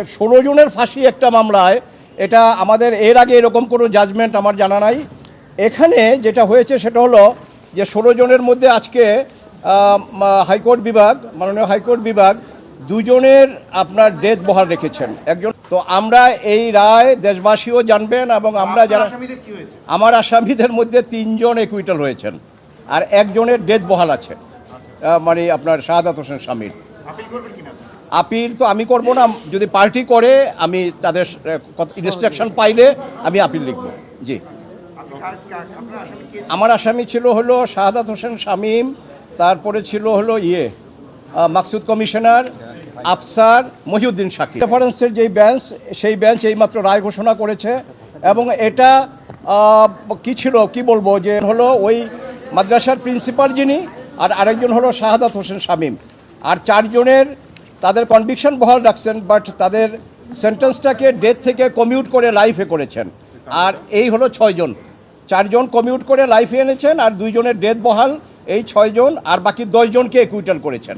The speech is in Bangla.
16 জনের ফাঁসি একটা মামলায়, এটা আমাদের এর আগে এরকম কোনো জাজমেন্ট আমার জানা নাই। এখানে যেটা হয়েছে সেটা হলো যে 16 জনের মধ্যে আজকে হাইকোর্ট বিভাগ, মাননীয় হাইকোর্ট বিভাগ 2 জনের আপনার ডেথ বহাল রেখেছেন। একজন তো আমরা এই রায় দেশবাসীও জানবেন, এবং আমরা যারা আমার আসামিদের মধ্যে 3 জন একুইটাল হয়েছেন আর একজনের ডেথ বহাল আছে, মানে আপনার শাহাদাত হোসেন শামীর। আপিল তো আমি করব না, যদি পার্টি করে আমি তাদের ইনস্ট্রাকশন পাইলে আমি আপিল লিখব। জি, আমার আসামি ছিল হলো শাহাদাত হোসেন শামীম, তারপরে ছিল হলো মাকসুদ কমিশনার, আফসার, মহিউদ্দিন শাকির। রেফারেন্সের যেই বেঞ্চ, সেই বেঞ্চ এইমাত্র রায় ঘোষণা করেছে, এবং এটা কি ছিল কি বলবো, যে হলো ওই মাদ্রাসার প্রিন্সিপাল যিনি, আর আরেকজন হলো শাহাদাত হোসেন শামীম, আর 4 জনের তাদের কনভিকশন বহাল রাখছেন, বাট তাদের সেন্টেন্সটাকে ডেথ থেকে কমিউট করে লাইফে করেছেন। আর এই হলো 6 জন, 4 জন কমিউট করে লাইফে এনেছেন, আর 2 জনের ডেথ বহাল, এই 6 জন, আর বাকি 10 জনকে একুইটাল করেছেন।